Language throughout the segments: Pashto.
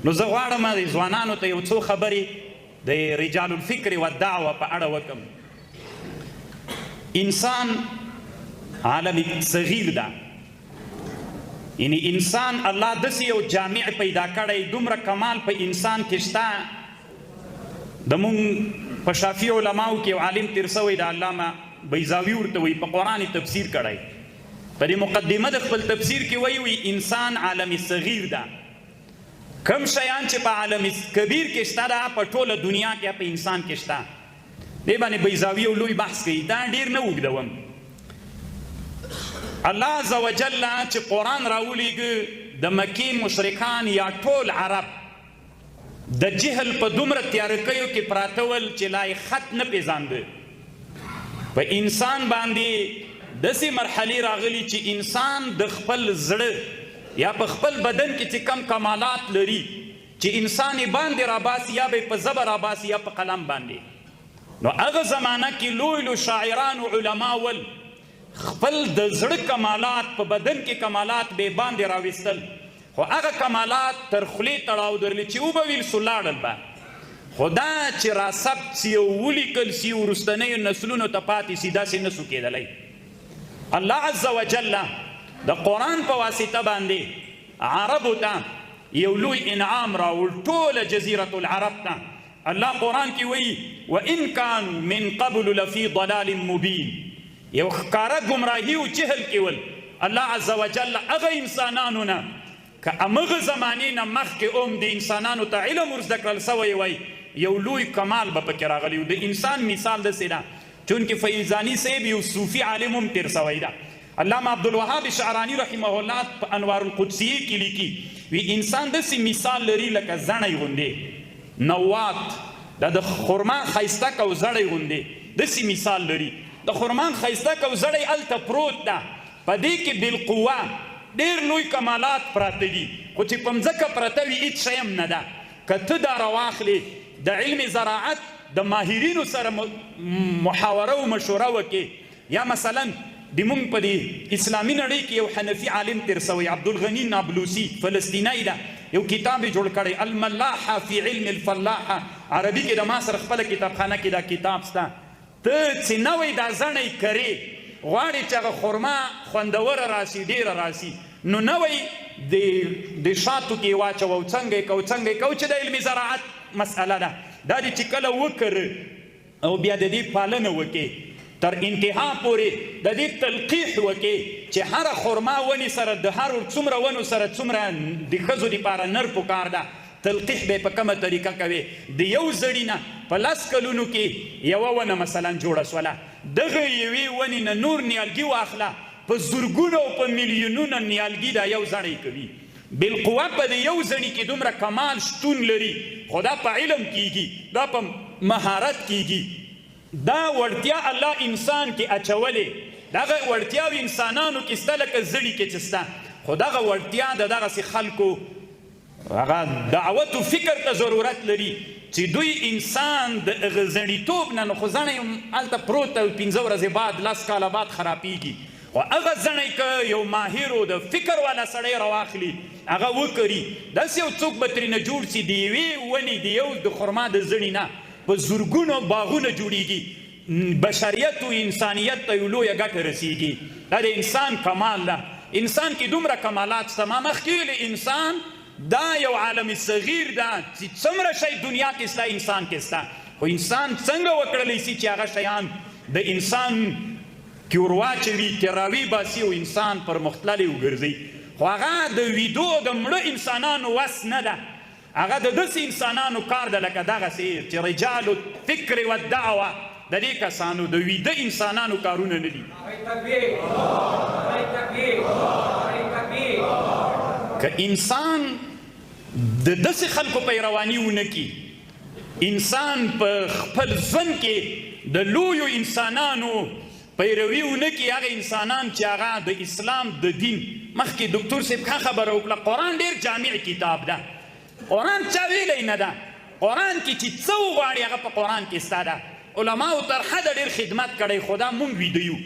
نو زه غواړم د ځوانانو ته یو څو خبرې د رجال الفکر والدعوه په اړه وکړم. انسان عالم صغیر ده، یعنی انسان الله داسې یو جامع پیدا کړی، دومره کمال په انسان کې شته. دمونږ په شافعي علماو کې یو عالم تیر سوی د علامه بیضاوي ورته وایي، په قرآن تفسیر کړی، په دې مقدمه د خپل تفسیر کې وایي انسان عالم صغیر ده. کم شیان چې په عالم کبیر کې شته ده په ټوله دنیا کې په انسان کې شته. دې باندې بیضاوي یو لوی بحث کوي، دا ډېر نه اوږدوم. الله عز وجل چې قرآن راولیږه د مکې مشرکان یا ټول عرب د جهل په دومره تیارکیو کې پراته ول چې لا یې خط نه پیژانده. په انسان باندې داسې مرحلې راغلي چې انسان د خپل زړه یا په خپل بدن کې چې کم کمالات لري چې انسان یې باندې راباسي، یا به په زبر راباسي یا په قلم باندې. نو هغه زمانه کې لوی لوی شاعران او علما ول خپل د زړه کمالات په بدن کې کمالات به باندې راوستل، خو هغه کمالات تر خولې تړاو درلې چې وبویل سو لاړل به. خو دا چې راثبت سي او ولیکل سي وروستنیو نسلونو ته پاتې سي داسې نه سو کېدلی. الله عز وجل د قرآن په واسطه باندې عربو ته یو لوی انعام راوړ، ټوله جزیرة العرب ته. الله قرآن کې وایي وإن كانوا من قبل لفي ضلال مبین، یو ښکاره ګمراهي او جهل کې ول. الله عز وجل هغه انسانانو نه که همغه زمانې نه مخکې د انسانانو ته علم ورزده کړل سوی وای، یو لوی کمال به پکې راغلی و. د انسان مثال داسې ده، چونکې فیضاني صاحب یو صوفي عالم هم تیر سوی ده. علامه عبدالوهاب شعراني رحمه الله په انوار القدسیه کې لیکي، وی انسان داسې مثال لري لکه زڼی غوندې، نوات دا د خرما ښایسته کو زړی غوندې داسې مثال لري. د خرما ښایسته کو زړی هلته پروت ده، په دې کې بالقوه ډېر لوی کمالات پراته دي، خو چې په مځکه پرته وي هېڅ شی هم نه ده. که ته دا راواخلې د علم زراعت د ماهرینو سره محاوره او مشوره وکړې، یا مثلا د مونږ په دې اسلامي نړۍ کې یو حنفي عالم تیر سوی عبدالغني نابلوسي فلسطینی ده، یو کتاب یې جوړ کړی الملاحه فی علم الفلاحه. عربي کې د ما سره خپله کتابخانه کې دا کتاب شته. ته چې نوی دا زڼی کرې غواړې چې هغه خرما خوندوره راسي، ډېره راسي، نو نوی د شاتو کې واچوه او څنګه یې کو چې د علمي زراعت مسئله ده. دا دې چې کله وکره او بیا د دې پالنه وکړې تر انتها پورې د دې تلقیح وکړې چې هره خرما ونې سره د هر څومره ونو سره څومره د ښځو دپاره نر پکار ده. تلقیح به په کومه طریقه کوي؟ د یو زړي نه په 10 کلونو کې یوه ونه مثلا جوړه سوله، دغه یوې ونې نه نور نیالګي واخله، په زرګونو او په میلیونونو نیالګي دا یو زړی کوي. بالقوه په د یو زړي کې دومره کمال شتون لري، خو دا په علم کیږي، دا په مهارت کیږي. دا وړتیا الله انسان کې اچولې، دغه وړتیاوې انسانانو کې شته لکه زړي کې چې شته، خو دغه وړتیا د دغسې خلکو هغه دعوت و فکر ته ضرورت لري چې دوی انسان د هغه زړیتوب نه، نو خو زڼی هلته پروت او 15 ورځې بعد 10 کاله بعد خرابیږي. خو هغه زڼی که یو ماهرو د فکر والا سړی راواخلي هغه وکري، داسې یو څوک به ترېنه جوړ سي، د یوې ونې د یو د خرما د زړي نه په زرګونو باغونه جوړیږي، بشریت و انسانیت ته یو لویه ګټه رسیږي. دا د انسان کمال ده. انسان کې دومره کمالات شته. ما مخکې ویلې انسان دا یو عالم صغیر ده چې څومره شی دنیا کې شته انسان کې شته، خو انسان څنګه وکړلی شي چې هغه شیان د انسان کې ور واچوي، کې راوي باسي او انسان پرمختللی وګرځي. خو هغه د ویدو د مړه انسانانو وس نه ده، هغه د داسې انسانانو کار ده لکه دغسې چې رجال الفکر والدعوه د دې کسانو د ویده انسانانو کارونه نه دي. که انسان د داسې خلکو پیرواني ونه کړي، انسان په خپل ژوند کې د لویو انسانانو پیروي ونه کړي، هغه انسانان چې هغه د اسلام د دین مخکې دکتور صاحب ښه خبره وکړه، قرآن ډېر جامع کتاب ده. قرآن چا ویلی نه ده. قرآن کې چې څه وغواړي هغه په قرآن کې ستا ده. علماو تر حده ډېر خدمت کړی، خو دا مونږ ویده یو.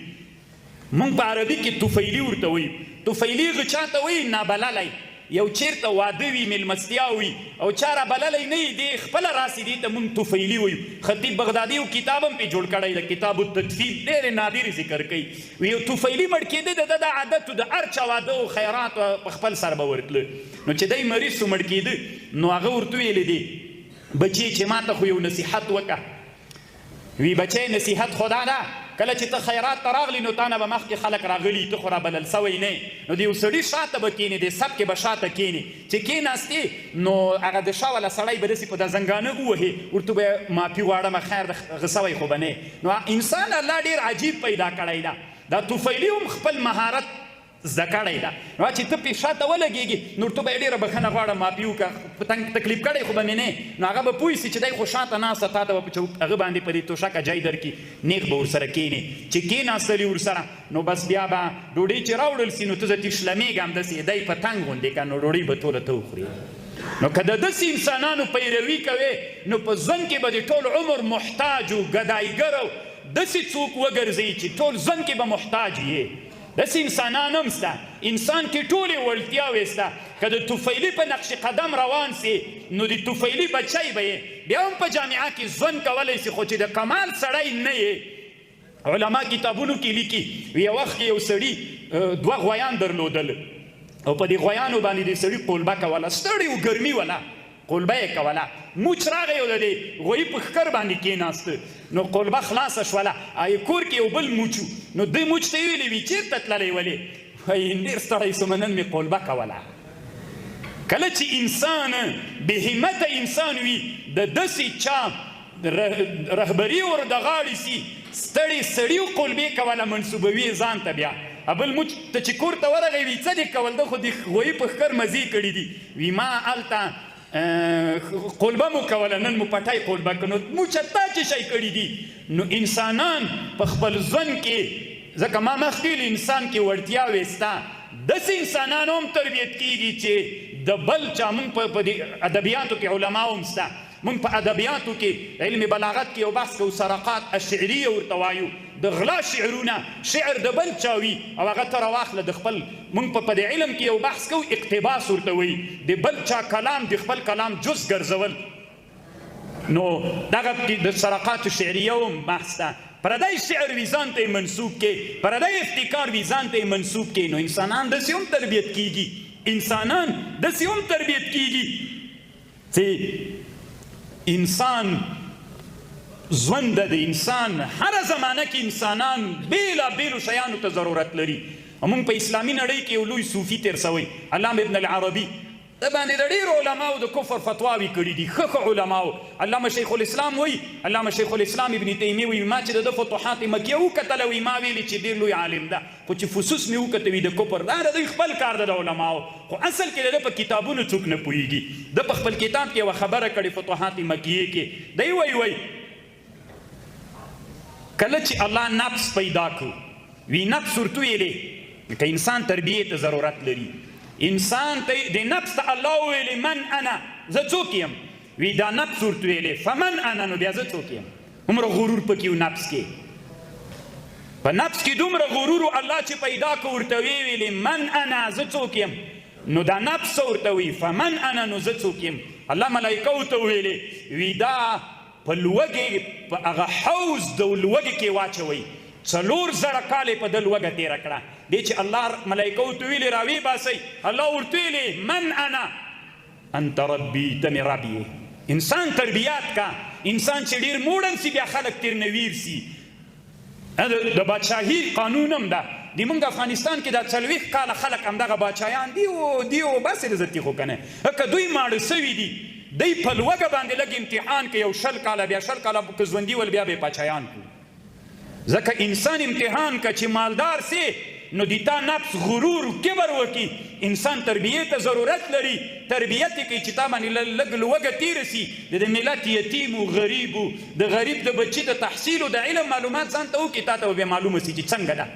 مونږ په عربي کې طفیلي ورته وایو. طفیلي هغه چا ته وایي نابللی، یو چیرته واده وي میلمستیا وي او چا را بللی نه وي دی خپله راسي دې ته مونږ طفیلي وایو خطیب بغدادي یو کتاب هم پې جوړ کړی د کتاب التطفیل ډېرې نادرې ذکر کوي وي یو طفیلي مړ کېده د ده دا عادت و د هر چا واده او خیرات په خپل سر به ورتله نو چې دی مریض سو مړ کېده نو هغه ورته ویلې دی بچی چې ما ته خو یو نصیحت وکړه وی بچی نصیحت خدا ده کله چې ته خیرات ته راغلی نو تا نه به مخکې خلک راغلي ته خو رابلل سوی نه نو د یو سړي شاته به کښېنې د سب کې به شاته کښېنې چې کښېناستې نو هغه د شا والا سړی به داسې په دا زنګانه ووهې ورته به معافي غواړم خیر هغه سوی خو به نه نو انسان الله ډېر عجیب پیدا کړی ده دا طفیلي هم خپل مهارت زده کړی ده نو چې ته پې شاته ولګېږي نو ورته به یې ډېره بښنه غواړم معافي وکړه تکلیف کړی خو به مې نه نو هغه به پوه سي چې دی خو شاته ناسته تا ته به په هغه باندې په دې توشکه جای درکړي نیغ به ورسره کښېنې چې کښېناستلي ورسره نو بس بیا به ډوډۍ چې راوړل سي نو ته زه تشلمېږم داسې دی په تنګ غوندې که نو ډوډۍ به ټوله ته وخورې نو که د داسې انسانانو پیروي کوې نو په ژوند کې به د ټول عمر محتاج و ګدایګر او داسې څوک وګرځئ چې ټول ژوند کې به محتاج یې داسې انسانان هم شته انسان کې ټولې وړتیاوې شته که د طفیلي په نقش قدم روان سي نو د طفیلي بچی به یې بیا هم په جامعه کې ژوند کولی سي خو چې د کمال سړی نه یې علما کتابونو کې لیکي یو وخت کې یو سړي دوه غویان درلودل او په دې غویانو باندې د سړي قلبه کوله ستړی و ګرمي وله قلبه یې کوله موچ راغی او د دې غویي په ښکر باندې کېناسته نو قلبه خلاصه شوله کور کې یو بل موچو نو دې موچ ته یې ویلې وي چېرته تللی ولې وایي ډېر ستړی سومه نن مې قلبه کوله کله چې انسان بهمته انسان وي د داسې چا رهبري ور د غاړې سي ستړي سړي قلبې کوله منسوبوي ځان ته بیا بل موچ ته چې کور ته ورغی وي څه دې کول ده خو د غویي په ښکر مزې کړي دي وي ما هلته قلبه مو کوله نن مو پټی قلبه که نو موچه تا چې شی کړي دي نو انسانان په خپل ژوند کې ځکه ما مخکې انسان کې وړتیاوې شته داسې انسانان هم تربیت کېږي چې د بل چا مونږ په ادبیاتو کې علما هم شته مونږ په ادبیاتو کې علم بلاغت کې یو بحث کوو سرقات الشعریه ورته وایو د غلا شعرونه شعر د بل چا وي او هغه ته راواخله د خپل مونږ په دې علم کې یو بحث کوو اقتباس ورته وایي د بل چا کلام د خپل کلام جز ګرځول نو دغه د سرقات شعریه هم بحث ده پردی شعر وي ځان ته یې منسوب کې پردی افتکار وي ځان ته یې منسوب کې نو انسانان داسې هم تربیت کېږي انسانان داسې هم تربیت کېږي چې انسان ژوند د انسان هره زمانه کې انسانان بېلابېلو شیانو ته ضرورت لري موږ په اسلامي نړۍ کې یو لوی صوفي تېر سوی علامه ابن العربي د باندې د ډېرو علماو د کفر فتواوې کړي دي ښه علماو علامه شیخ الاسلام وایي علامه شیخ الاسلام ابن تیمیه وایي ما چې د ده فتوحات مکیه وکتله وایي ما ویلې چې ډېر لوی عالم ده خو چې فصوص مې وکته وي د کفر دا د دوی خپل کار ده د علماو خو اصل کې د ده په کتابونو څوک نه پوهېږي ده په خپل کتاب کې یوه خبره کړې فتوحات مکیه کې دی وایي کله چې الله نفس پیدا کړو وی نفس ورته ویلې که انسان تربیې ته ضرورت لري انسان ته د نفس ته الله ویلې من انا زه څوک یم وی دا نفس ورته ویلې فمن انا نو بیا زه څوک یم هومره غرور پکې و نفس کې په نفس کې دومره غرور الله چې پیدا کړو ورته ویلې من انا زه څوک یم نو دا نفس ورته وی فمن انا نو زه څوک یم الله ملایکو ته ویلې وی دا په لوږې په هغه حوض د لوږې کې واچوئ 4,000 کاله په ده لوږه تېره کړه دی چې الله ملایکو ته ویلې راوی باسئ الله ورته ویلې من انا انت ربي ته مې رب یې انسان تربیات کا انسان چې ډېر موډن سي بیا خلک تېر نویر سي د بادشاهي قانون هم ده د موږ افغانستان کې دا 40 کاله خلک همدغه بادشاهیان دي او بس یې عزتي خو که نه که دوی ماړه سوي دي دی په لوږه باندې لږ امتحان کې یو 20 کاله بیا 20 کاله که ژوندي ول بیا به یې پاچایان کړو ځکه انسان امتحان که چې مالدار سي نو د تا نفس غرور کبر وکړي انسان تربیې ته ضرورت لري تربیت یې کوي چې تا باندې لږ لوږه تېره سي د ملت یتیم و غریب و د غریب د بچي د تحصیل و د علم معلومات ځان ته وکړي تا ته به بیا معلومه سي چې څنګه ده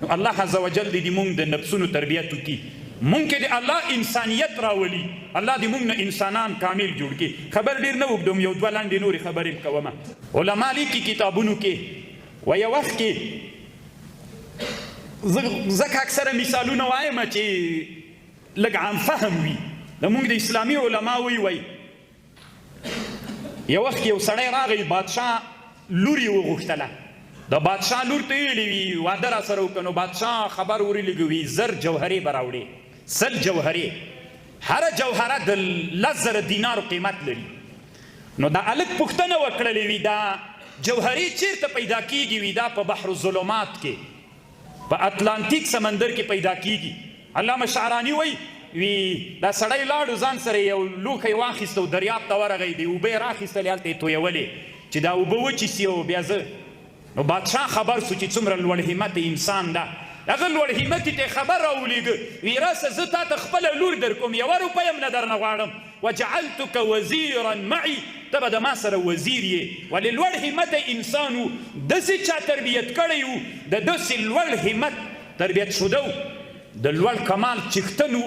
نو الله عز وجل دې موږ د نفسونو تربیت وکړي مونږ کې د الله انسانیت راولي الله دې مونږ نه انسانان کامل جوړ کړي خبر ډېر نه اوږدوم یو دوه لنډې نورې خبرې کومه علما لیکي کتابونو کې و یو وخت کې ځکه اکثره مثالونه وایم چې لږ عام فهم وي زموږ د اسلامي علماوی وایي یو وخت یو سړی راغی بادشاه لور یې وغوښتله د بادشاه لور ته یې ویلي وي واده را سره وکړه نو بادشاه خبر ورلیږي وي 1000 جوهرې به راوړې 100 جوهرې هره جوهره د 10,000 دینارو قیمت لري نو دا هلک پوښتنه وکړلې وي دا جوهرې چیرته پیدا کیږي وي دا په بحر الظلمات کې په اتلانتیک سمندر کې پیدا کیږي علامه شعراني وایي وی دا سړی لاړو ځان سره یو لوښی واخیسته او دریاب ته ورغی د اوبه یې راخیستلې هلته یې تویولې چې دا اوبه وچیسي او بیا زه نو بادشاه خبر سو چې څومره لوړ همت انسان ده هغه لوړ همت ته خبر راولېږه وی راسه زه تا ته خپله لور در کوم 1 روپۍ هم نه درنه غواړم وجعلتک وزیرا معي ته به د ما سره وزیر یې ولې لوړ همت انسان و داسې چا تربیت کړی و د داسې لوړ همت تربیت شده و د لوړ کمال چښتن